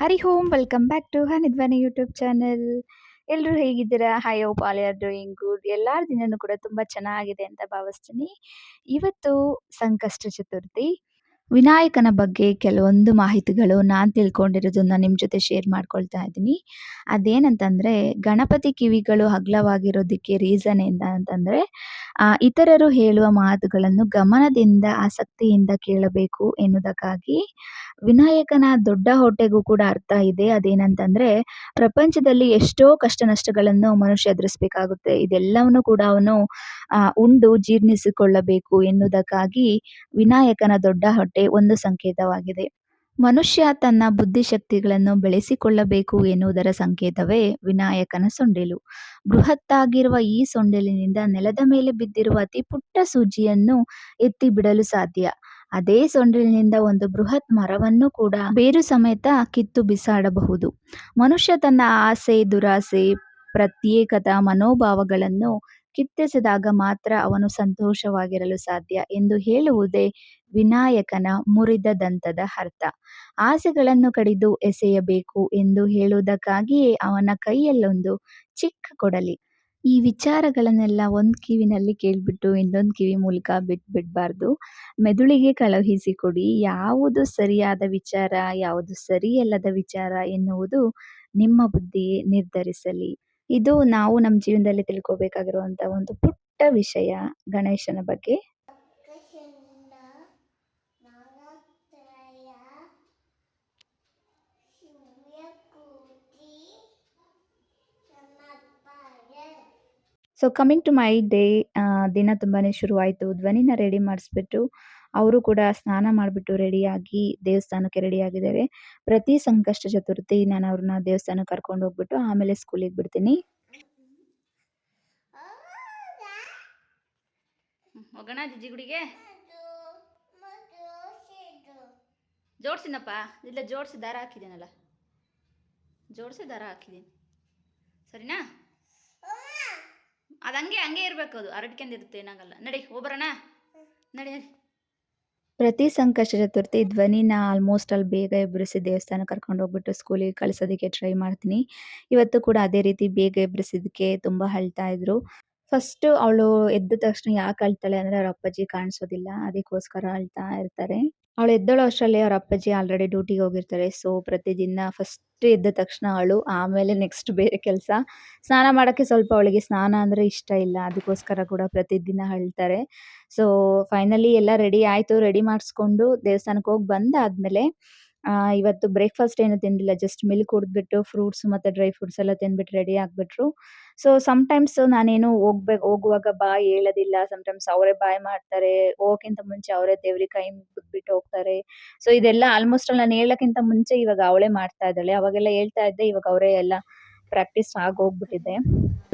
Hari Om welcome back to Hanidhwani youtube channel. ಎಲ್ಲರೂ ಹೇಗಿದ್ದೀರಾ? I hope all are doing good. ಎಲ್ಲರ ದಿನನೂ ಕೂಡ ತುಂಬಾ ಚೆನ್ನಾಗಿದೆ ಅಂತ ಭಾವಿಸ್ತೀನಿ. ಇವತ್ತು ಸಂಕಷ್ಟ ಚತುರ್ಥಿ. ವಿನಾಯಕನ ಬಗ್ಗೆ ಕೆಲವೊಂದು ಮಾಹಿತಿಗಳು ನಾನು ತಿಳ್ಕೊಂಡಿರೋದನ್ನ ನಿಮ್ಮ ಜೊತೆ ಶೇರ್ ಮಾಡ್ಕೊಳ್ತಾ ಇದ್ದೀನಿ. ಅದೇನಂತಂದ್ರೆ ಗಣಪತಿ ಕಿವಿಗಳು ಅಗಲವಾಗಿರೋದಕ್ಕೆ ರೀಸನ್ ಏನು ಅಂತಂದ್ರೆ ಇತರರು ಹೇಳುವ ಮಾತುಗಳನ್ನು ಗಮನದಿಂದ ಆಸಕ್ತಿಯಿಂದ ಕೇಳಬೇಕು ಎನ್ನುವುದಕ್ಕಾಗಿ. ವಿನಾಯಕನ ದೊಡ್ಡ ಹೊಟ್ಟೆಗೂ ಕೂಡ ಅರ್ಥ ಇದೆ. ಅದೇನಂತಂದ್ರೆ ಪ್ರಪಂಚದಲ್ಲಿ ಎಷ್ಟೋ ಕಷ್ಟ ನಷ್ಟಗಳನ್ನು ಮನುಷ್ಯ ಎದುರಿಸಬೇಕಾಗುತ್ತೆ. ಇದೆಲ್ಲವನ್ನು ಕೂಡ ಅವನು ಉಂಡು ಜೀರ್ಣಿಸಿಕೊಳ್ಳಬೇಕು ಎನ್ನುವುದಕ್ಕಾಗಿ ವಿನಾಯಕನ ದೊಡ್ಡ ಹೊಟ್ಟೆ ಒಂದು ಸಂಕೇತವಾಗಿದೆ. ಮನುಷ್ಯ ತನ್ನ ಬುದ್ಧಿಶಕ್ತಿಗಳನ್ನು ಬೆಳೆಸಿಕೊಳ್ಳಬೇಕು ಎನ್ನುವುದರ ಸಂಕೇತವೇ ವಿನಾಯಕನ ಸೊಂಡಿಲು. ಬೃಹತ್ತಾಗಿರುವ ಈ ಸೊಂಡಿಲಿನಿಂದ ನೆಲದ ಮೇಲೆ ಬಿದ್ದಿರುವ ಅತಿ ಪುಟ್ಟ ಸೂಜಿಯನ್ನು ಎತ್ತಿ ಬಿಡಲು ಸಾಧ್ಯ. ಅದೇ ಸೊಂಡಿಲಿನಿಂದ ಒಂದು ಬೃಹತ್ ಮರವನ್ನು ಕೂಡ ಬೇರು ಸಮೇತ ಕಿತ್ತು ಬಿಸಾಡಬಹುದು. ಮನುಷ್ಯ ತನ್ನ ಆಸೆ, ದುರಾಸೆ, ಪ್ರತ್ಯೇಕತಾ ಮನೋಭಾವಗಳನ್ನು ಕಿತ್ತೆಸೆದಾಗ ಮಾತ್ರ ಅವನು ಸಂತೋಷವಾಗಿರಲು ಸಾಧ್ಯ ಎಂದು ಹೇಳುವುದೇ ವಿನಾಯಕನ ಮುರಿದ ದಂತದ ಅರ್ಥ. ಆಸೆಗಳನ್ನು ಕಡಿದು ಎಸೆಯಬೇಕು ಎಂದು ಹೇಳುವುದಕ್ಕಾಗಿಯೇ ಅವನ ಕೈಯಲ್ಲೊಂದು ಚಿಕ್ಕ ಕೊಡಲಿ. ಈ ವಿಚಾರಗಳನ್ನೆಲ್ಲ ಒಂದು ಕಿವಿನಲ್ಲಿ ಕೇಳ್ಬಿಟ್ಟು ಇನ್ನೊಂದು ಕಿವಿ ಮೂಲಕ ಬಿಟ್ಬಿಡ್ಬಾರ್ದು. ಮೆದುಳಿಗೆ ಕಳುಹಿಸಿಕೊಡಿ. ಯಾವುದು ಸರಿಯಾದ ವಿಚಾರ, ಯಾವುದು ಸರಿಯಲ್ಲದ ವಿಚಾರ ಎನ್ನುವುದು ನಿಮ್ಮ ಬುದ್ಧಿಯೇ ನಿರ್ಧರಿಸಲಿ. ಇದು ನಾವು ನಮ್ಮ ಜೀವನದಲ್ಲಿ ತಿಳ್ಕೋಬೇಕಾಗಿರುವಂತ ಒಂದು ಪುಟ್ಟ ವಿಷಯ ಗಣೇಶನ ಬಗ್ಗೆ. So coming to my day, ದಿನ ತುಂಬಾನೇ ಶುರುವಾಯಿತು. ಧ್ವನಿನ ರೆಡಿ ಮಾಡಿಸ್ಬಿಟ್ಟು ಅವರು ಕೂಡ ಸ್ನಾನ ಮಾಡಿಬಿಟ್ಟು ರೆಡಿಯಾಗಿ ದೇವಸ್ಥಾನಕ್ಕೆ ರೆಡಿಯಾಗಿದ್ದಾರೆ. ಪ್ರತಿ ಸಂಕಷ್ಟ ಚತುರ್ಥಿ ನಾನು ಅವ್ರನ್ನ ದೇವಸ್ಥಾನಕ್ಕೆ ಕರ್ಕೊಂಡು ಹೋಗ್ಬಿಟ್ಟು ಆಮೇಲೆ ಸ್ಕೂಲಿಗೆ ಬಿಡ್ತೀನಿ. ಹೋಗೋಣ ಜಿಜ್ಜಿ ಗುಡಿಗೆ. ಜೋಡ್ಸಿನಪ್ಪ, ಇಲ್ಲ ಜೋಡಿಸಿ ದಾರ ಹಾಕಿದ್ದೀನಲ್ಲ, ಜೋಡಿಸಿ ದಾರ ಹಾಕಿದ್ದೀನಿ, ಸರಿನಾ? ಅದು ಹಂಗೆ ಹಂಗೆ ಇರಬೇಕು, ಅದು ಹರಡ್ಕೊಂಡಿರುತ್ತೆ, ಏನಾಗಲ್ಲ. ನಡಿ ಹೋಗ್ಬರೋಣ, ನಡಿ ನಡಿ. ಪ್ರತಿ ಸಂಕಷ್ಟ ಚತುರ್ಥಿ ಧ್ವನಿನ ಆಲ್ಮೋಸ್ಟ್ ಅಲ್ಲಿ ಬೇಗ ಎಬ್ಬರಿಸಿ ದೇವಸ್ಥಾನ ಕರ್ಕೊಂಡು ಹೋಗ್ಬಿಟ್ಟು ಸ್ಕೂಲಿಗೆ ಕಳಿಸೋದಕ್ಕೆ ಟ್ರೈ ಮಾಡ್ತೀನಿ. ಇವತ್ತು ಕೂಡ ಅದೇ ರೀತಿ ಬೇಗ ಎಬ್ಬರಿಸಿದ್ದಕ್ಕೆ ತುಂಬ ಅಳ್ತಾ ಇದ್ರು. ಫಸ್ಟ್ ಅವಳು ಎದ್ದ ತಕ್ಷಣ ಯಾಕೆ ಅಳ್ತಾಳೆ ಅಂದ್ರೆ ಅವ್ರ ಅಪ್ಪಾಜಿ ಕಾಣಿಸೋದಿಲ್ಲ, ಅದಕ್ಕೋಸ್ಕರ ಅಳ್ತಾ ಇರ್ತಾರೆ. ಅವಳು ಎದ್ದೋಳೋ ಅಷ್ಟರಲ್ಲಿ ಅವ್ರ ಅಪ್ಪಾಜಿ ಆಲ್ರೆಡಿ ಡ್ಯೂಟಿಗೆ ಹೋಗಿರ್ತಾರೆ. ಸೊ ಪ್ರತಿದಿನ ಫಸ್ಟ್ ಎದ್ದ ತಕ್ಷಣ ಅವಳು, ಆಮೇಲೆ ನೆಕ್ಸ್ಟ್ ಬೇರೆ ಕೆಲಸ. ಸ್ನಾನ ಮಾಡೋಕ್ಕೆ ಸ್ವಲ್ಪ ಅವಳಿಗೆ ಸ್ನಾನ ಅಂದರೆ ಇಷ್ಟ ಇಲ್ಲ, ಅದಕ್ಕೋಸ್ಕರ ಕೂಡ ಪ್ರತಿದಿನ ಅಳ್ತಾರೆ. ಸೊ ಫೈನಲಿ ಎಲ್ಲ ರೆಡಿ ಆಯಿತು. ರೆಡಿ ಮಾಡಿಸ್ಕೊಂಡು ದೇವಸ್ಥಾನಕ್ಕೆ ಹೋಗಿ ಬಂದಾದ್ಮೇಲೆ ಇವತ್ತು ಬ್ರೇಕ್ಫಾಸ್ಟ್ ಏನು ತಿಂದಿಲ್ಲ, ಜಸ್ಟ್ ಮಿಲ್ಕ್ ಕುಡಿದ್ಬಿಟ್ಟು ಫ್ರೂಟ್ಸ್ ಮತ್ತು ಡ್ರೈ ಫ್ರೂಟ್ಸ್ ಎಲ್ಲ ತಿಂದ್ಬಿಟ್ಟು ರೆಡಿ ಆಗಿಬಿಟ್ರು. ಸೊ ಸಮ್ಟೈಮ್ಸ್ ನಾನೇನು ಹೋಗುವಾಗ ಬಾಯ್ ಹೇಳೋದಿಲ್ಲ. ಸಮ್ಟೈಮ್ಸ್ ಅವರೇ ಬಾಯ್ ಮಾಡ್ತಾರೆ. ಹೋಗೋಕ್ಕಿಂತ ಮುಂಚೆ ಅವರೇ ದೇವ್ರಿಗೆ ಕೈ ಮುಗಿದ್ಬಿಟ್ಟು ಹೋಗ್ತಾರೆ. ಸೊ ಇದೆಲ್ಲ ಆಲ್ಮೋಸ್ಟ್ ನಾನು ಹೇಳೋಕ್ಕಿಂತ ಮುಂಚೆ ಇವಾಗ ಅವಳೇ ಮಾಡ್ತಾ ಇದ್ದಾಳೆ. ಅವಾಗೆಲ್ಲ ಹೇಳ್ತಾ ಇದ್ದೆ, ಇವಾಗ ಅವರೇ ಎಲ್ಲ ಪ್ರಾಕ್ಟೀಸ್ ಆಗೋಗ್ಬಿಟ್ಟಿದೆ.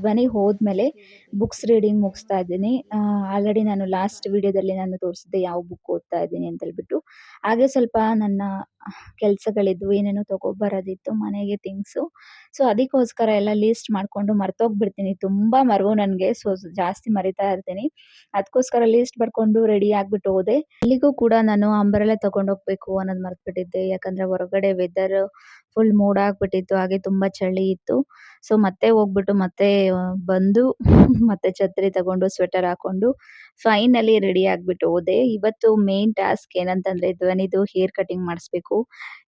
ಧ್ವನಿ ಹೋದ್ಮೇಲೆ ಬುಕ್ಸ್ ರೀಡಿಂಗ್ ಮುಗಿಸ್ತಾ ಇದ್ದೀನಿ. ಆಲ್ರೆಡಿ ನಾನು ಲಾಸ್ಟ್ ವಿಡಿಯೋದಲ್ಲಿ ನಾನು ತೋರಿಸಿದ್ದೆ ಯಾವ ಬುಕ್ ಓದ್ತಾ ಇದ್ದೀನಿ ಅಂತ ಹೇಳ್ಬಿಟ್ಟು. ಹಾಗೆ ಸ್ವಲ್ಪ ನನ್ನ ಕೆಲಸಗಳಿದ್ವು, ಏನೇನೋ ತಗೊಬರೋದಿತ್ತು ಮನೆಗೆ ಥಿಂಗ್ಸು. ಸೊ ಅದಕ್ಕೋಸ್ಕರ ಎಲ್ಲ ಲೀಸ್ಟ್ ಮಾಡಿಕೊಂಡು ಮರ್ತೋಗ್ಬಿಡ್ತೀನಿ. ತುಂಬ ಮರವು ನನಗೆ. ಸೊ ಜಾಸ್ತಿ ಮರಿತಾ ಇರ್ತೀನಿ. ಅದಕ್ಕೋಸ್ಕರ ಲೀಸ್ಟ್ ಬರ್ಕೊಂಡು ರೆಡಿ ಆಗಿಬಿಟ್ಟು ಹೋದೆ. ಅಲ್ಲಿಗೂ ಕೂಡ ನಾನು ಅಂಬ್ರೆಲಾ ತೊಗೊಂಡೋಗ್ಬೇಕು ಅನ್ನೋದು ಮರ್ತ್ಬಿಟ್ಟಿದ್ದೆ. ಯಾಕಂದರೆ ಹೊರಗಡೆ ವೆದರ್ ಫುಲ್ ಮೋಡ ಆಗಿಬಿಟ್ಟಿತ್ತು, ಹಾಗೆ ತುಂಬ ಚಳಿ ಇತ್ತು. ಸೊ ಮತ್ತೆ ಹೋಗ್ಬಿಟ್ಟು ಮತ್ತೆ ಬಂದು ಮತ್ತೆ ಛತ್ರಿ ತಗೊಂಡು ಸ್ವೆಟರ್ ಹಾಕೊಂಡು ಫೈನಲಿ ರೆಡಿ ಆಗಿಬಿಟ್ಟು ಹೋದೆ. ಇವತ್ತು ಮೇನ್ ಟಾಸ್ಕ್ ಏನಂತಂದರೆ ಧ್ವನಿದು ಹೇರ್ ಕಟಿಂಗ್ ಮಾಡಿಸ್ಬೇಕು.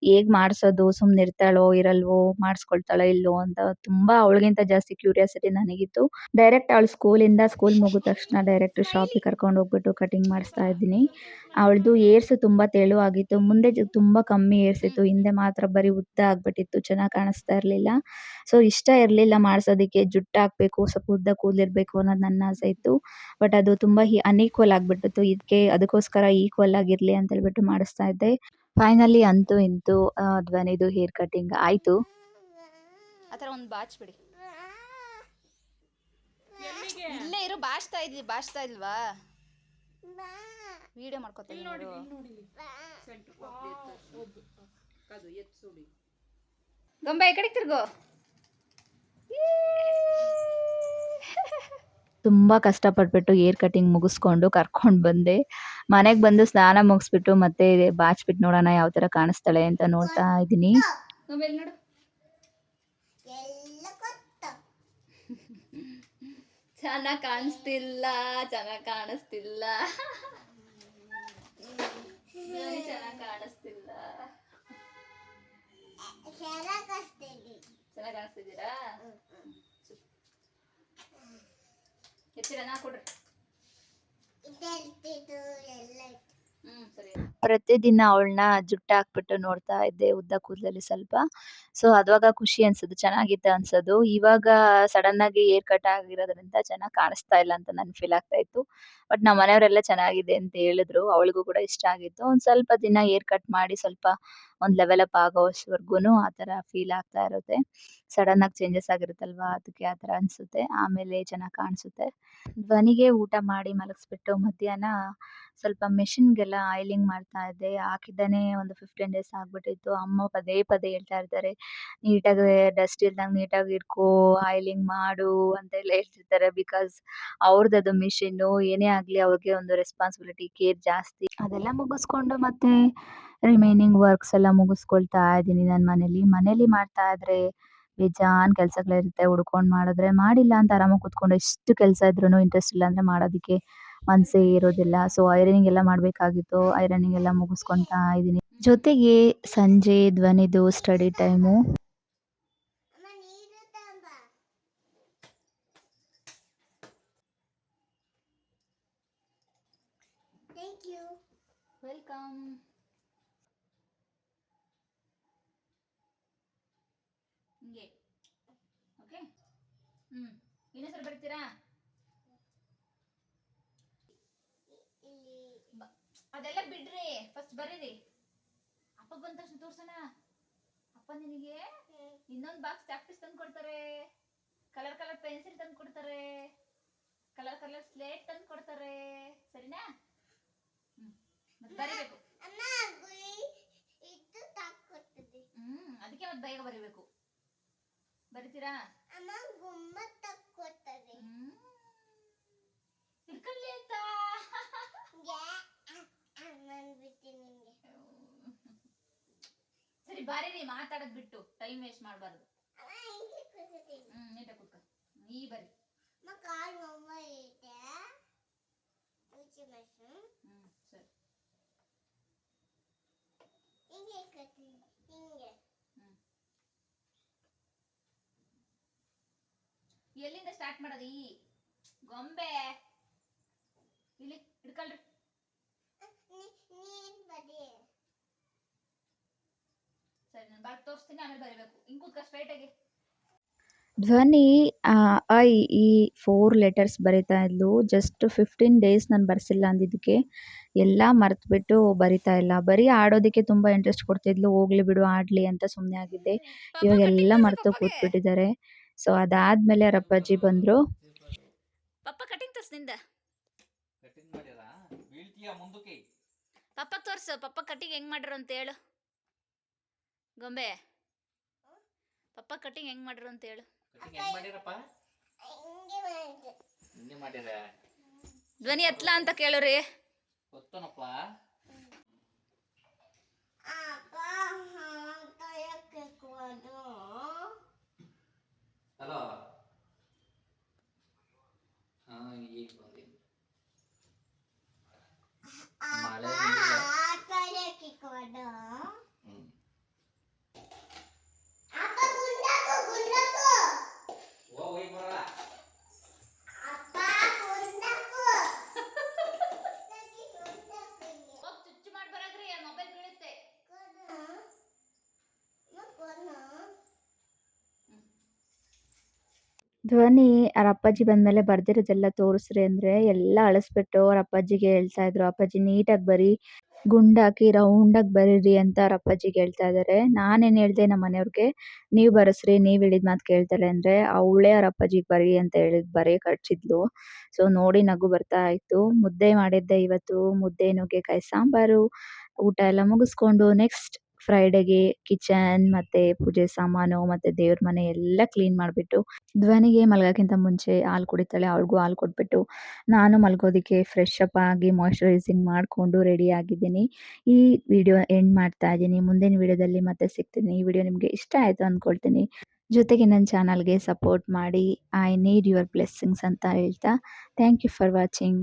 ಹೇಗೆ ಮಾಡಿಸೋದು, ಸುಮ್ಮನೆ ಇರ್ತಾಳೋ ಇರಲ್ವೋ, ಮಾಡಿಸ್ಕೊಳ್ತಾಳೋ ಇಲ್ವೋ ಅಂತ ತುಂಬ ಅವಳಿಗಿಂತ ಜಾಸ್ತಿ ಕ್ಯೂರಿಯಾಸಿಟಿ ನನಗಿತ್ತು. ಡೈರೆಕ್ಟ್ ಅವಳು ಸ್ಕೂಲ್ ಮುಗಿದ ತಕ್ಷಣ ಡೈರೆಕ್ಟ್ ಶಾಪಿಗೆ ಕರ್ಕೊಂಡು ಹೋಗ್ಬಿಟ್ಟು ಕಟಿಂಗ್ ಮಾಡಿಸ್ತಾ ಇದ್ದೀನಿ. ಅವಳದು ಏರ್ಸ್ ತುಂಬ ತೆಳುವಾಗಿತ್ತು, ಮುಂದೆ ತುಂಬ ಕಮ್ಮಿ ಏರ್ಸ್ ಇತ್ತು, ಹಿಂದೆ ಮಾತ್ರ ಬರೀ ಉದ್ದ ಆಗಿಬಿಟ್ಟಿತ್ತು, ಚೆನ್ನಾಗಿ ಕಾಣಿಸ್ತಾ ಇರಲಿಲ್ಲ. ಸೊ ಇಷ್ಟ ಇರಲಿಲ್ಲ ಮಾಡಿಸೋದಕ್ಕೆ. ಜುಟ್ಟು ಹಾಕಬೇಕು, ಸ್ವಲ್ಪ ಉದ್ದ ಕೂದಲಿರಬೇಕು ಅನ್ನೋದು ನನ್ನ ಆಸೆ ಇತ್ತು. ಬಟ್ ಅದು ತುಂಬ ಅನ್ಈಕ್ವಲ್ ಆಗಿಬಿಟ್ಟಿತ್ತು. ಅದಕ್ಕೋಸ್ಕರ ಈಕ್ವಲ್ ಆಗಿರಲಿ ಅಂತ ಹೇಳ್ಬಿಟ್ಟು ಮಾಡಿಸ್ತಾ ಇದ್ದೆ. ಫೈನಲಿ ಅಂತೂ ಇಂತೂ ಧ್ವನಿದು ಹೇರ್ ಕಟಿಂಗ್ ಆಯಿತು. ಆ ಥರ ಒಂದು ಬಾಚ್ಬಿಡಿ, ಇಲ್ಲೇ ಇರು. ಬಾಚ್ತಾ ಇಲ್ವಾ? ವಿಡಿಯೋ ಮಾಡ್ಕೊತೀನಿ ನೋಡು. ಗೊಂಬೆ ಈ ಕಡೆ ತಿರ್ಗೋ. ತುಂಬ ಕಷ್ಟಪಟ್ಬಿಟ್ಟು ಏರ್ ಕಟಿಂಗ್ ಮುಗಿಸ್ಕೊಂಡು ಕರ್ಕೊಂಡು ಬಂದೆ. ಮನೆಗೆ ಬಂದು ಸ್ನಾನ ಮುಗಿಸ್ಬಿಟ್ಟು ಮತ್ತೆ ಬಾಚ್ಬಿಟ್ಟು ನೋಡೋಣ ಯಾವ ಥರ ಕಾಣಿಸ್ತಾಳೆ ಅಂತ ನೋಡ್ತಾ ಇದ್ದೀನಿ. ಮೊಬೈಲ್ ನೋಡು. ಚೆನ್ನಾಗಿ ಕಾಣಿಸ್ತಿಲ್ಲ, ಚೆನ್ನಾಗಿ ಕಾಣಿಸ್ತಿಲ್ಲ, ಚೆನ್ನಾಗಿ ಕಾಣಿಸ್ತಿಲ್ಲ. ಚೆನ್ನಾಗಿ ಕಾಣಿಸ್ತಿದ್ದೀರಾ? ಎತ್ತಿರ ನಾ ಕೊಡ್ರಿ. ಪ್ರತಿದಿನ ಅವಳನ್ನ ಜುಟ್ಟು ಹಾಕ್ಬಿಟ್ಟು ನೋಡ್ತಾ ಇದ್ದೆ ಉದ್ದ ಕೂದಲಲ್ಲಿ ಸ್ವಲ್ಪ. ಸೊ ಅದ್ವಾಗ ಖುಷಿ ಅನ್ಸೋದು, ಚೆನ್ನಾಗಿತ್ತು ಅನ್ಸೋದು. ಇವಾಗ ಸಡನ್ ಆಗಿ ಹೇರ್ ಕಟ್ ಆಗಿರೋದ್ರಿಂದ ಚೆನ್ನಾಗಿ ಕಾಣಿಸ್ತಾ ಇಲ್ಲ ಅಂತ ನನ್ ಫೀಲ್ ಆಗ್ತಾ ಇತ್ತು. ಬಟ್ ನಮ್ಮ ಮನೆಯವರೆಲ್ಲ ಚೆನ್ನಾಗಿದೆ ಅಂತ ಹೇಳಿದ್ರು. ಅವಳಿಗೂ ಕೂಡ ಇಷ್ಟ ಆಗಿತ್ತು. ಒಂದ್ ಸ್ವಲ್ಪ ದಿನ ಹೇರ್ ಕಟ್ ಮಾಡಿ ಸ್ವಲ್ಪ ಒಂದ್ ಲೆವೆಲ್ ಅಪ್ ಆಗೋವರ್ಗುನು ಆ ತರ ಫೀಲ್ ಆಗ್ತಾ ಇರುತ್ತೆ. ಸಡನ್ ಆಗಿ ಚೇಂಜಸ್ ಆಗಿರುತ್ತಲ್ವಾ, ಅದಕ್ಕೆ ಆ ತರ ಅನ್ಸುತ್ತೆ. ಆಮೇಲೆ ಚೆನ್ನಾಗಿ ಕಾಣಿಸುತ್ತೆ. ಧ್ವನಿಗೆ ಊಟ ಮಾಡಿ ಮಲಗಿಸ್ಬಿಟ್ಟು ಮಧ್ಯಾಹ್ನ ಸ್ವಲ್ಪ ಮೆಷಿನ್ಗೆಲ್ಲ ಆಯಿಲಿಂಗ್ ಮಾಡ್ತಾ ಇದ್ದೆ. ಹಾಕಿದ್ದಾನೆ ಒಂದು 15 ಡೇಸ್ ಆಗ್ಬಿಟ್ಟಿತ್ತು. ಅಮ್ಮ ಪದೇ ಪದೇ ಹೇಳ್ತಾ ಇರ್ತಾರೆ, ನೀಟಾಗಿ ಡಸ್ಟ್ ಇಲ್ದಂಗೆ ನೀಟಾಗಿ ಇಟ್ಕೋ, ಆಯಿಲಿಂಗ್ ಮಾಡು ಅಂತೆಲ್ಲ ಹೇಳ್ತಿರ್ತಾರೆ. ಬಿಕಾಸ್ ಅವ್ರದ್ದು ಮಿಷಿನ್ನು, ಏನೇ ಆಗಲಿ ಅವ್ರಿಗೆ ಒಂದು ರೆಸ್ಪಾನ್ಸಿಬಿಲಿಟಿ, ಕೇರ್ ಜಾಸ್ತಿ. ಅದೆಲ್ಲ ಮುಗಿಸ್ಕೊಂಡು ಮತ್ತೆ ರಿಮೈನಿಂಗ್ ವರ್ಕ್ಸ್ ಎಲ್ಲ ಮುಗಿಸ್ಕೊಳ್ತಾ ಇದ್ದೀನಿ ನಾನು ಮನೇಲಿ ಮಾಡ್ತಾ ಇದ್ರೆ ಬೇಜಾನ್ ಕೆಲ್ಸಗಳಿರುತ್ತೆ. ಹುಡ್ಕೊಂಡ್ ಮಾಡಿದ್ರೆ, ಮಾಡಿಲ್ಲ ಅಂತ ಆರಾಮಾಗಿ ಕೂತ್ಕೊಂಡು ಎಷ್ಟು ಕೆಲಸ ಇದ್ರೂನು ಇಂಟ್ರೆಸ್ಟ್ ಇಲ್ಲ ಅಂದ್ರೆ ಮಾಡೋದಕ್ಕೆ ಮನ್ಸೇ ಇರೋದಿಲ್ಲ. ಸೊ ಐರನಿಂಗ್ ಎಲ್ಲ ಮಾಡ್ಬೇಕಾಗಿತ್ತು. ಐರನಿಂಗ್ ಎಲ್ಲ ಮುಗಿಸ್ಕೊಂತಾ ಇದ್ದೀನಿ. ಜೊತೆಗೆ ಸಂಜೆ ಧ್ವನಿದು ಸ್ಟಡಿ ಟೈಮು. ವೆಲ್ಕಮ್. ಹಿಂಗೆ ಓಕೆ. ಇನ್ನೊಂದ್ಸಲ ಬರ್ತೀರಾ? ಅದೆಲ್ಲ ಬಿಡ್ರಿ, ಫಸ್ಟ್ ಬರೀರಿ. ಅಪ್ಪ ಬಂದ ತಕ್ಷಣ ತೋರ್ಸೋಣ. ಅಪ್ಪ ನಿನಗೆ ಇನ್ನೊಂದು ಬಾಕ್ಸ್ ಚಾಕ್ಪೀಸ್ ತಂದು ಕೊಡ್ತಾರೆ, ಕಲರ್ ಕಲರ್ ಪೆನ್ಸಿಲ್ ತಂದು ಕೊಡ್ತಾರೆ, ಕಲರ್ ಕಲರ್ ಸ್ಲೇಟ್ ತಂದು ಕೊಡ್ತಾರೆ. ಸರಿನಾ? ಮತ್ತೆ ಬರೀಬೇಕು. ಅದಕ್ಕೆ ಮತ್ತೆ ಬೇಗ ಬರೀಬೇಕು. ಬರಿತೀರಾ? ತಿಳ್ಕೊಳ್ಳಿ ಅಂತ. ಸರಿ ಬರೀರಿ, ಮಾತಾಡೋದ್ ಬಿಟ್ಟು ಟೈಮ್ ವೇಸ್ಟ್ ಮಾಡಬಾರ್ದು. ನೀಟಾಗಿ ಕೂತ್ಕೊ. ಈ ಬರಿ. ಸರಿ. ಎಲ್ಲಿಂದ ಸ್ಟಾರ್ಟ್ ಮಾಡೋದು? ಈ ಗೊಂಬೆ ಇಲ್ಲಿ ಹಿಡ್ಕೊಳ್ರಿ. ಸರಿ, ನಾನು ಬರ್ದು ತೋರಿಸ್ತೀನಿ, ಆಮೇಲೆ ಬರೀಬೇಕು. ಹಿಂಗ್ ಕೂತ್ಕೊ ಸ್ಟ್ರೈಟ್ ಆಗಿ. ಧ್ವನಿ ಐ ಈ 4 ಲೆಟರ್ಸ್ ಬರಿತಾ ಇದ್ಲು. ಜಸ್ಟ್ 15 ಡೇಸ್ ನಾನು ಬರ್ಸಿಲ್ಲ ಅಂದಿದ್ದಕ್ಕೆ ಎಲ್ಲ ಮರ್ತ್ಬಿಟ್ಟು ಬರಿತಾ ಇಲ್ಲ. ಬರೀ ಆಡೋದಕ್ಕೆ ತುಂಬಾ ಇಂಟ್ರೆಸ್ಟ್ ಕೊಡ್ತಿದ್ಲು. ಹೋಗ್ಲಿ ಬಿಡು ಆಡ್ಲಿ ಅಂತ ಸುಮ್ಮನೆ ಆಗಿದ್ದೆ. ಇವಾಗ ಎಲ್ಲ ಮರ್ತು ಕೂತ್ಬಿಟ್ಟಿದ್ದಾರೆ. ಸೊ ಅದಾದ್ಮೇಲೆ ಅವ್ರ ಅಪ್ಪಾಜಿ ಬಂದ್ರು. ಪಪ್ಪ ಕಟಿಂಗ್ ತೋರ್ಸು ನಿಂದ. ಪಪ್ಪ ತೋರ್ಸು, ಪಪ್ಪ ಕಟಿಂಗ್ ಹೆಂಗ್ ಮಾಡ್ರು ಅಂತ ಹೇಳು. ಗೊಂಬೆ, ಪಪ್ಪ ಕಟಿಂಗ್ ಹೆಂಗ್ ಮಾಡ್ರು ಅಂತ ಹೇಳು. ಧ್ವನಿ ಎತ್ಲ ಅಂತ ಕೇಳ್ರಿ. ಹಲೋ. ಧ್ವನಿ ಅವ್ರ ಅಪ್ಪಾಜಿ ಬಂದ್ಮೇಲೆ ಬರ್ದಿರೋದೆಲ್ಲ ತೋರಿಸ್ರಿ ಅಂದ್ರೆ ಎಲ್ಲ ಅಳಿಸ್ಬಿಟ್ಟು ಅವ್ರ ಅಪ್ಪಾಜಿಗೆ ಹೇಳ್ತಾ ಇದ್ರು, ಅಪ್ಪಾಜಿ ನೀಟಾಗಿ ಬರೀ, ಗುಂಡಾಕಿ ರೌಂಡಾಗಿ ಬರೀರಿ ಅಂತ ಅವ್ರ ಅಪ್ಪಾಜಿಗೆ ಹೇಳ್ತಾ ಇದಾರೆ. ನಾನೇನ್ ಹೇಳ್ದೆ ನಮ್ಮ ಮನೆಯವ್ರಿಗೆ, ನೀವ್ ಬರಸ್ರಿ, ನೀವ್ ಹೇಳಿದ ಮಾತು ಕೇಳ್ತಾರೆ ಅಂದ್ರೆ ಅವಳೇ ಅವ್ರ ಅಪ್ಪಾಜಿಗೆ ಬರಿ ಅಂತ ಹೇಳಿದ್ ಬರೀ ಕಳ್ಸಿದ್ಲು. ಸೊ ನೋಡಿ ನಗು ಬರ್ತಾ ಇತ್ತು. ಮುದ್ದೆ ಮಾಡಿದ್ದೆ ಇವತ್ತು, ಮುದ್ದೆ ನುಗ್ಗೆಕಾಯಿ ಸಾಂಬಾರು. ಊಟ ಎಲ್ಲ ಮುಗಿಸ್ಕೊಂಡು ನೆಕ್ಸ್ಟ್ ಫ್ರೈಡೆಗೆ ಕಿಚನ್ ಮತ್ತೆ ಪೂಜೆ ಸಾಮಾನು ಮತ್ತೆ ದೇವ್ರ ಮನೆ ಎಲ್ಲ ಕ್ಲೀನ್ ಮಾಡಿಬಿಟ್ಟು ಧ್ವನಿಗೆ ಮಲಗೋಕ್ಕಿಂತ ಮುಂಚೆ ಹಾಲು ಕುಡಿತಾಳೆ, ಅವಳಿಗೂ ಹಾಲು ಕೊಟ್ಬಿಟ್ಟು ನಾನು ಮಲ್ಗೋದಕ್ಕೆ ಫ್ರೆಶ್ ಅಪ್ ಆಗಿ ಮಾಯ್ಶ್ಚರೈಸಿಂಗ್ ಮಾಡಿಕೊಂಡು ರೆಡಿ ಆಗಿದ್ದೀನಿ. ಈ ವಿಡಿಯೋ ಎಂಡ್ ಮಾಡ್ತಾ ಇದ್ದೀನಿ. ಮುಂದಿನ ವಿಡಿಯೋದಲ್ಲಿ ಮತ್ತೆ ಸಿಗ್ತೀನಿ. ಈ ವಿಡಿಯೋ ನಿಮಗೆ ಇಷ್ಟ ಆಯಿತು ಅಂದ್ಕೊಳ್ತೀನಿ. ಜೊತೆಗೆ ನನ್ನ ಚಾನಲ್ಗೆ ಸಪೋರ್ಟ್ ಮಾಡಿ. ಐ ನೀಡ್ ಯುವರ್ ಬ್ಲೆಸ್ಸಿಂಗ್ಸ್ ಅಂತ ಹೇಳ್ತಾ ಥ್ಯಾಂಕ್ ಯು ಫಾರ್ ವಾಚಿಂಗ್.